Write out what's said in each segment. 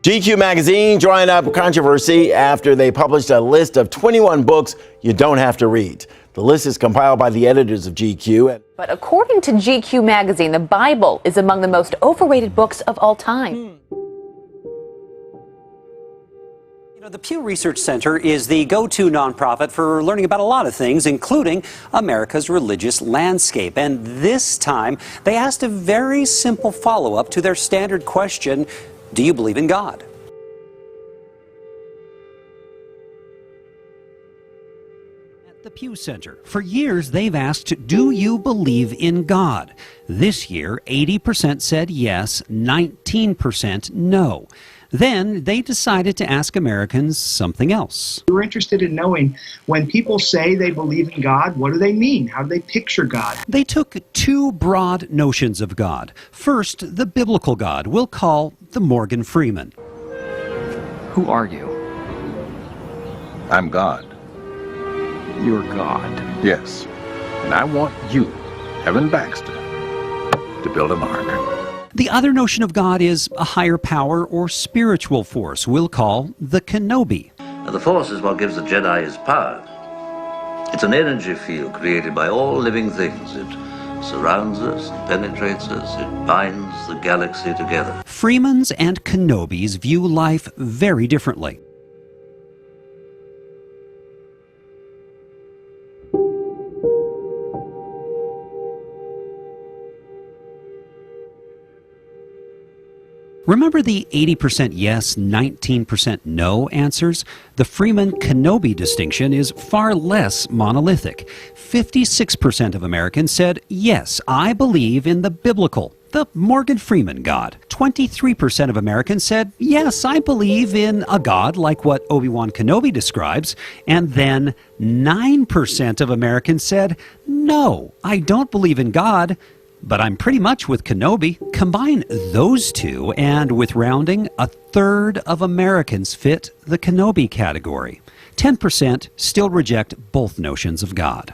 GQ magazine drawing up controversy after they published a list of 21 books you don't have to read. The list is compiled by the editors of GQ. But according to GQ magazine, the Bible is among the most overrated books of all time. The Pew Research Center is the go-to nonprofit for learning about a lot of things, including America's religious landscape. And this time, they asked a very simple follow-up to their standard question, do you believe in God? At the Pew Center, for years they've asked, do you believe in God? This year, 80% said yes, 19% no. Then they decided to ask Americans something else. We're interested in knowing when people say they believe in God, what do they mean? How do they picture God? They took two broad notions of God. First, the biblical God we'll call the Morgan Freeman. Who are you? I'm God. You're God. Yes. And I want you, Evan Baxter, to build an ark. The other notion of God is a higher power or spiritual force we'll call the Kenobi. The Force is what gives the Jedi his power. It's an energy field created by all living things. It surrounds us, penetrates us, it binds the galaxy together. Freemans and Kenobis view life very differently. Remember the 80% yes, 19% no answers? The Freeman-Kenobi distinction is far less monolithic. 56% of Americans said, yes, I believe in the biblical, the Morgan Freeman God. 23% of Americans said, yes, I believe in a God like what Obi-Wan Kenobi describes. And then 9% of Americans said, no, I don't believe in God, but I'm pretty much with Kenobi. Combine those two, and with rounding, a third of Americans fit the Kenobi category. 10% still reject both notions of God.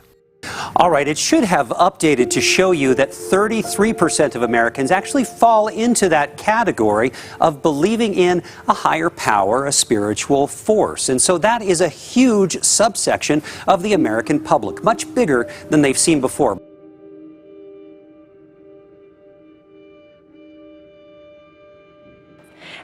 All right, it should have updated to show you that 33% of Americans actually fall into that category of believing in a higher power, a spiritual force. And so that is a huge subsection of the American public, much bigger than they've seen before.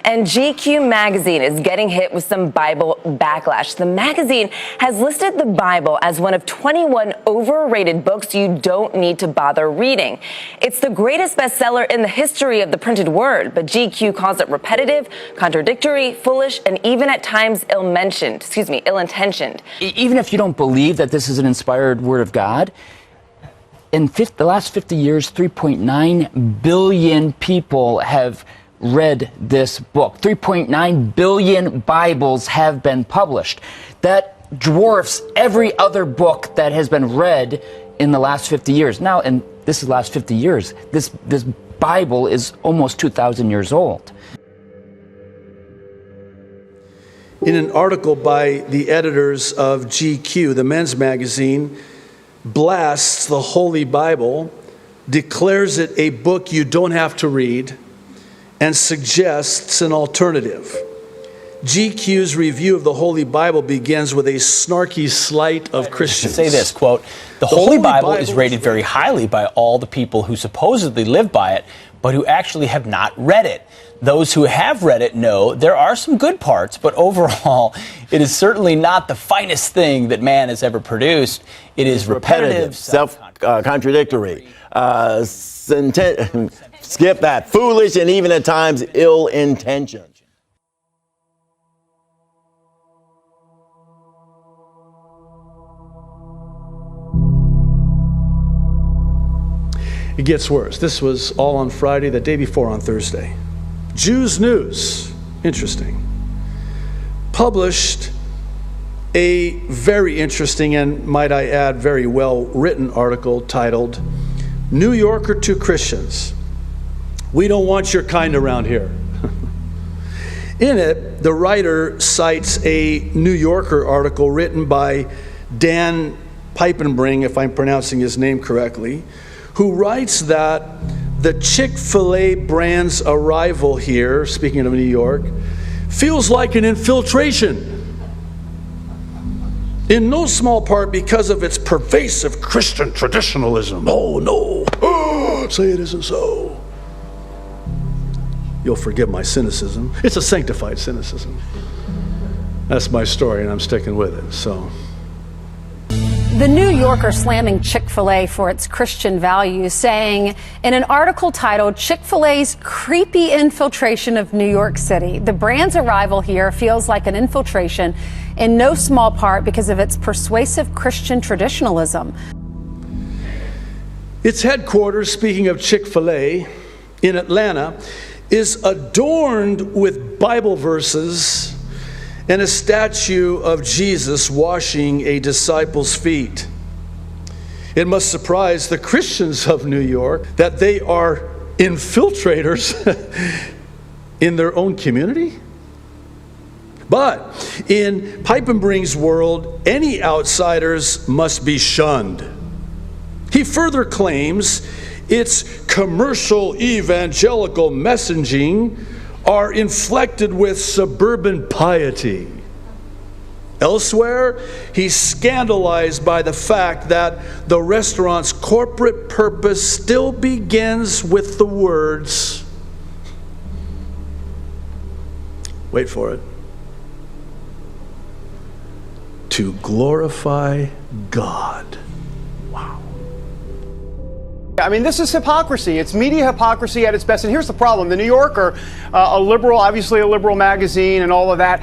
And GQ magazine is getting hit with some Bible backlash. The magazine has listed the Bible as one of 21 overrated books you don't need to bother reading. It's the greatest bestseller in the history of the printed word, but GQ calls it repetitive, contradictory, foolish, and even at times ill-intentioned. Even if you don't believe that this is an inspired word of God, in the last 50 years, 3.9 billion people have read this book. 3.9 billion Bibles have been published. That dwarfs every other book that has been read in the last 50 years. Now, and this is the last 50 years, this Bible is almost 2,000 years old. In an article by the editors of GQ, the men's magazine blasts the Holy Bible, declares it a book you don't have to read, and suggests an alternative. GQ's review of the Holy Bible begins with a snarky slight of Christians. Say this, quote, the Holy Bible is rated very highly by all the people who supposedly live by it, but who actually have not read it. Those who have read it know there are some good parts, but overall, it is certainly not the finest thing that man has ever produced. It is repetitive, self-contradictory, skip that, foolish, and even at times ill-intentioned. It gets worse. This was all on Friday, the day before on Thursday. Jews News, interesting, published a very interesting and, might I add, very well-written article titled, New Yorker to Christians, we don't want your kind around here. In it, the writer cites a New Yorker article written by Dan Piepenbring, if I'm pronouncing his name correctly, who writes that the Chick-fil-A brand's arrival here, speaking of New York, feels like an infiltration. In no small part because of its pervasive Christian traditionalism. Oh, no. Oh, say it isn't so. You'll forgive my cynicism. It's a sanctified cynicism. That's my story, and I'm sticking with it, so. The New Yorker slamming Chick-fil-A for its Christian values, saying in an article titled Chick-fil-A's Creepy Infiltration of New York City, the brand's arrival here feels like an infiltration in no small part because of its persuasive Christian traditionalism. Its headquarters, speaking of Chick-fil-A, in Atlanta, is adorned with Bible verses and a statue of Jesus washing a disciple's feet. It must surprise the Christians of New York that they are infiltrators in their own community. But in Pipe and Bring's world, any outsiders must be shunned. He further claims its commercial evangelical messaging are inflected with suburban piety. Elsewhere, he's scandalized by the fact that the restaurant's corporate purpose still begins with the words, wait for it, to glorify God. Wow. I mean, this is hypocrisy. It's media hypocrisy at its best. And here's the problem. The New Yorker, a liberal, obviously a liberal magazine and all of that,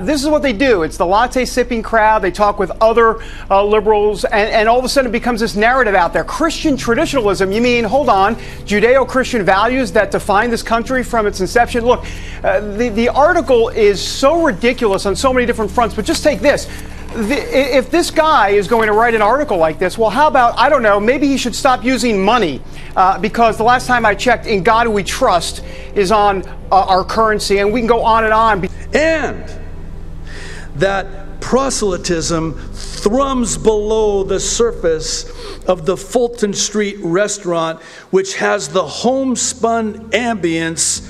this is what they do. It's the latte sipping crowd. They talk with other liberals, and all of a sudden it becomes this narrative out there. Christian traditionalism. You mean, hold on, Judeo-Christian values that define this country from its inception? Look, the article is so ridiculous on so many different fronts, but just take this. If this guy is going to write an article like this, well, how about, I don't know, maybe he should stop using money because the last time I checked, In God We Trust is on our currency, and we can go on and on. And that proselytism thrums below the surface of the Fulton Street restaurant, which has the homespun ambience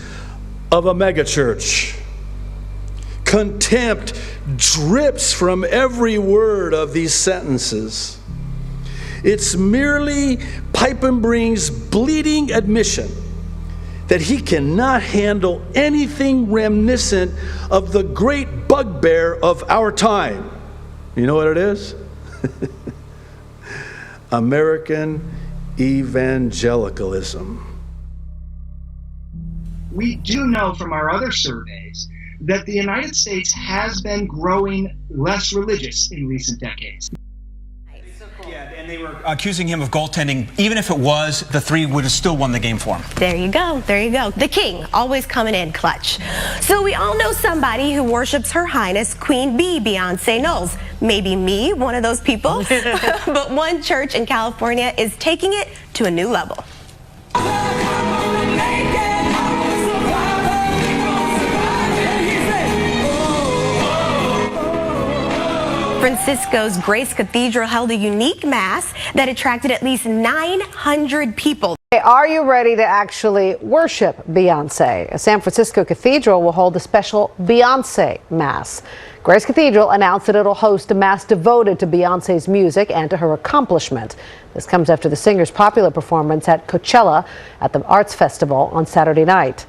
of a megachurch. Contempt drips from every word of these sentences. It's merely Pipe and Bring's bleeding admission that he cannot handle anything reminiscent of the great bugbear of our time. You know what it is? American evangelicalism. We do know from our other surveys that the United States has been growing less religious in recent decades. Yeah, and they were accusing him of goaltending. Even if it was, the three would have still won the game for him. There you go. There you go. The king always coming in clutch. So we all know somebody who worships Her Highness Queen Bee, Beyonce Knowles. Maybe me, one of those people. But one church in California is taking it to a new level. Francisco's Grace Cathedral held a unique mass that attracted at least 900 people. Are you ready to actually worship Beyonce? A San Francisco cathedral will hold a special Beyonce Mass. Grace Cathedral announced that it'll host a mass devoted to Beyonce's music and to her accomplishment. This comes after the singer's popular performance at Coachella at the Arts Festival on Saturday night.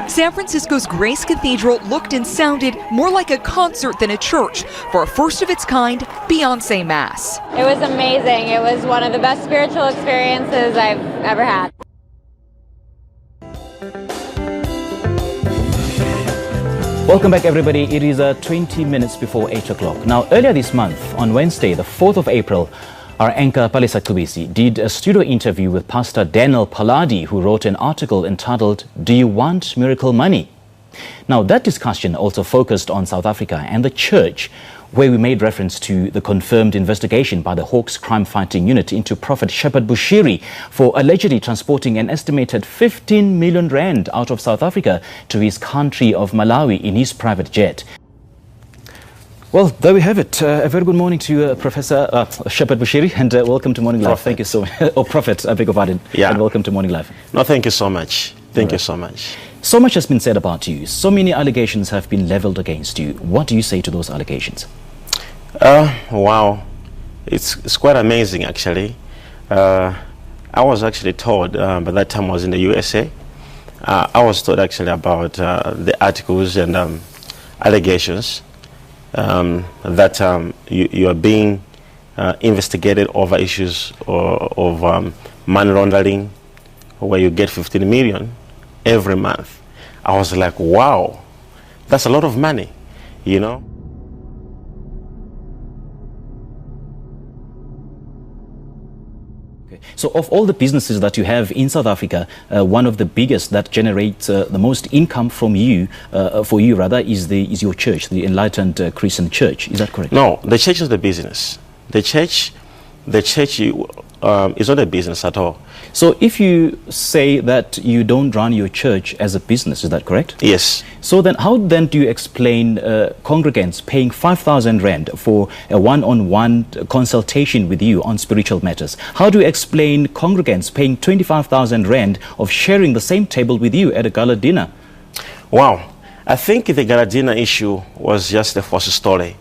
San Francisco's Grace Cathedral looked and sounded more like a concert than a church for a first-of-its-kind Beyonce Mass. It was amazing. It was one of the best spiritual experiences I've ever had. Welcome back, everybody. It is 20 minutes before 8 o'clock. Now, earlier this month, on Wednesday, the 4th of April, our anchor Palisa Kubisi did a studio interview with Pastor Daniel Paladi, who wrote an article entitled, "Do You Want Miracle Money?" Now, that discussion also focused on South Africa and the church, where we made reference to the confirmed investigation by the Hawks Crime Fighting Unit into Prophet Shepard Bushiri for allegedly transporting an estimated 15 million rand out of South Africa to his country of Malawi in his private jet. Well, there we have it. A very good morning to Professor Shepherd Bushiri, and welcome to Morning Live. Thank you so much. Oh, Prophet, I beg your pardon. Yeah. And welcome to Morning Live. No, thank you so much. Thank you so much. So much has been said about you. So many allegations have been leveled against you. What do you say to those allegations? Wow. It's quite amazing, actually. I was actually told, by that time I was in the USA, I was told actually about the articles and allegations that you are being investigated over issues of money laundering, where you get 15 million every month. I was like, wow, that's a lot of money, you know. So of all the businesses that you have in South Africa, one of the biggest that generates the most income from you, for you rather, is your church, the Enlightened Christian Church. Is that correct? No, the church is the business. The church is not a business at all. So if you say that you don't run your church as a business, is that correct? Yes. So then how then do you explain congregants paying 5,000 rand for a one-on-one consultation with you on spiritual matters? How do you explain congregants paying 25,000 rand of sharing the same table with you at a gala dinner? Wow. I think the gala dinner issue was just the first story.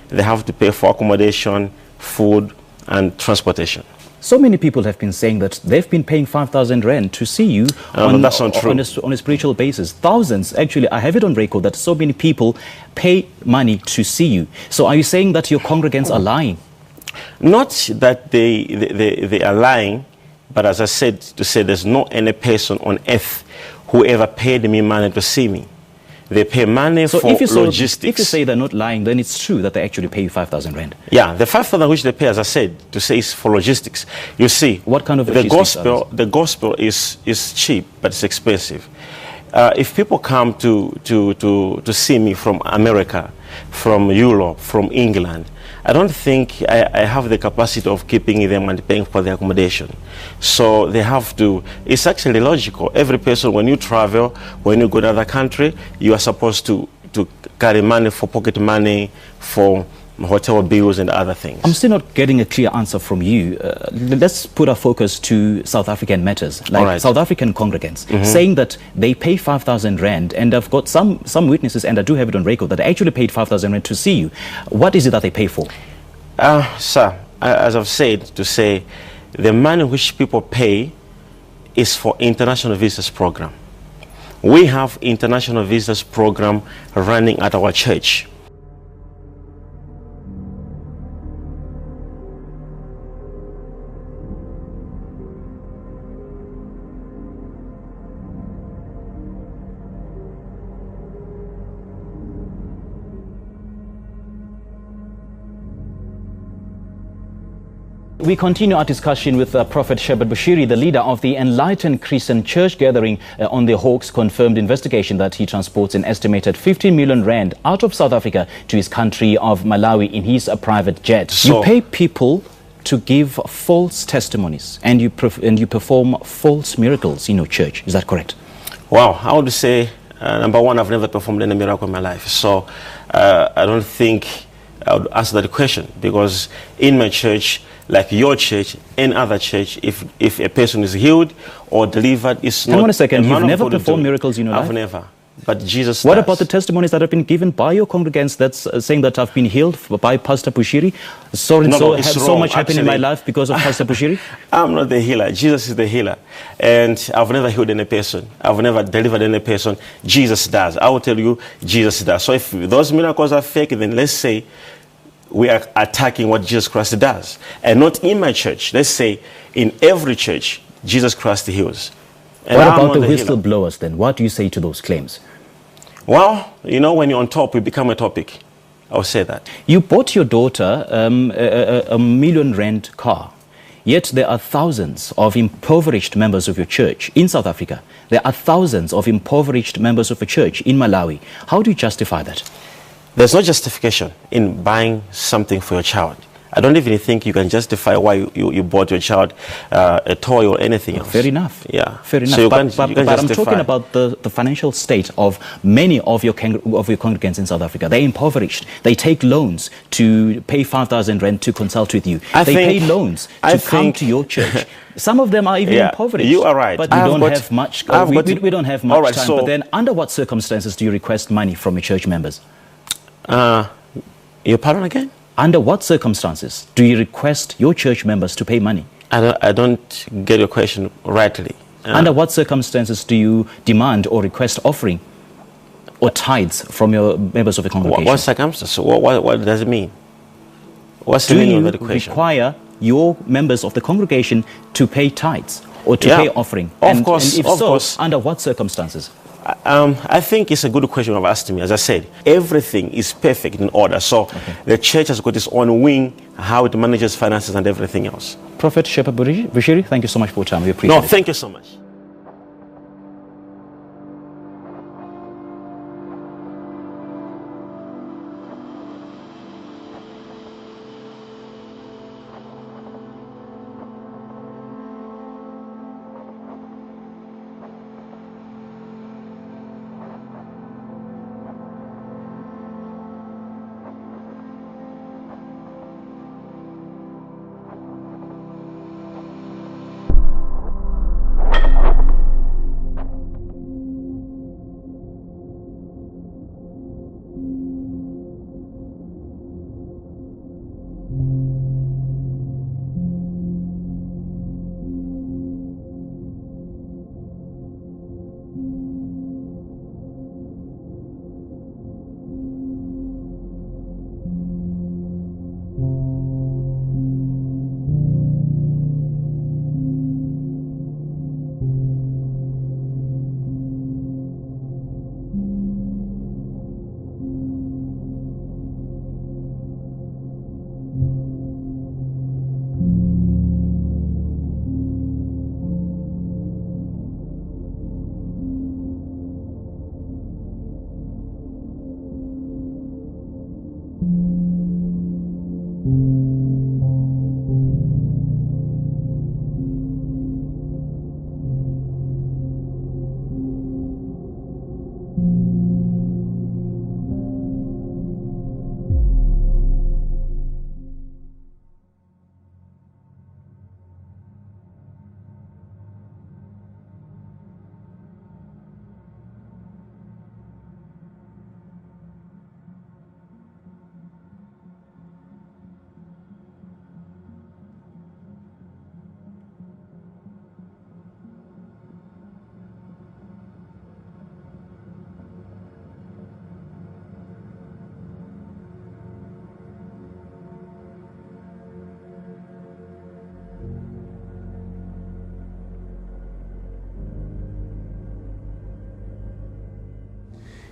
They have to pay for accommodation, food, and transportation. So many people have been saying that they've been paying 5,000 rand to see you that's not true. On a spiritual basis. Thousands, actually, I have it on record that so many people pay money to see you. So are you saying that your congregants are lying? Not that they are lying, but as I said, to say there's no any person on earth who ever paid me money to see me. They pay money for logistics. If you say they're not lying, then it's true that they actually pay you 5,000 rand. Yeah, the 5,000 which they pay, as I said, to say is for logistics. You see, what kind of the gospel is cheap, but it's expensive. If people come to see me from America, from Europe, from England, I don't think I have the capacity of keeping them and paying for their accommodation. So they have to, it's actually logical. Every person, when you travel, when you go to another country, you are supposed to carry money for pocket money, for hotel bills and other things. I'm still not getting a clear answer from you. Let's put our focus to South African matters, like South African congregants, saying that they pay 5,000 rand, and I've got some witnesses, and I do have it on record, that they actually paid 5,000 rand to see you. What is it that they pay for? Sir, as I've said, to say the money which people pay is for international visitors program. We have international visitors program running at our church. We continue our discussion with Prophet Shepherd Bushiri, the leader of the Enlightened Christian Church, gathering on the Hawks confirmed investigation that he transports an estimated 15 million rand out of South Africa to his country of Malawi in his private jet. So you pay people to give false testimonies, and you perform false miracles in your church. Is that correct? Wow, I would say, number one, I've never performed any miracle in my life. So I don't think I would answer that question, because in my church, like your church and other church, if a person is healed or delivered, it's not. Hang on a second, you've never performed miracles in your life? I've never. But Jesus What does. about the testimonies that have been given by your congregants that's saying that I've been healed by Pastor Bushiri? So much happened in my life because of Pastor Bushiri? I'm not the healer. Jesus is the healer. And I've never healed any person. I've never delivered any person. Jesus does. I will tell you, Jesus does. So if those miracles are fake, then let's say we are attacking what Jesus Christ does. And not in my church. Let's say in every church, Jesus Christ heals. And what about the whistleblowers then? What do you say to those claims? Well, you know, when you're on top, you become a topic. I'll say that. You bought your daughter a R1 million car. Yet there are thousands of impoverished members of your church in South Africa. There are thousands of impoverished members of a church in Malawi. How do you justify that? There's no justification in buying something for your child. I don't even think you can justify why you bought your child a toy or anything else. Fair enough. Yeah. Fair enough. So but I'm talking about the financial state of many of your congregants in South Africa. They're impoverished. They take loans to pay 5,000 rand to consult with you. They pay loans to come to your church. Some of them are even impoverished. You are right. But we don't have much. We don't have much time. But then, under what circumstances do you request money from your church members? Your pardon again? Under what circumstances do you request your church members to pay money? I don't get your question rightly. Under what circumstances do you demand or request offering or tithes from your members of the congregation? What circumstances? What does it mean? What's the meaning of that question? Do you require your members of the congregation to pay tithes or to pay offering? Of course. And if so, under what circumstances? I think it's a good question you've asked me. As I said, everything is perfect in order. So the church has got its own wing, how it manages finances and everything else. Prophet Shepherd Bushiri, thank you so much for your time. We appreciate it. No, thank you so much.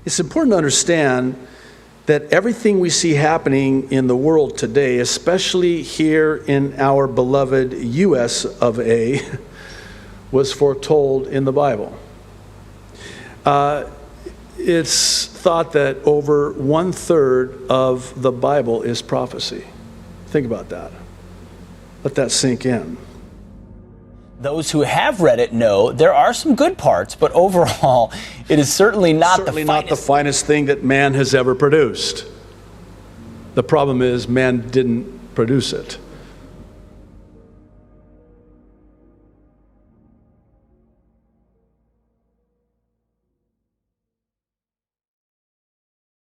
It's important to understand that everything we see happening in the world today, especially here in our beloved US of A, was foretold in the Bible. It's thought that over 1/3 of the Bible is prophecy. Think about that. Let that sink in. Those who have read it know there are some good parts, but overall, it is certainly not the finest thing that man has ever produced. The problem is man didn't produce it.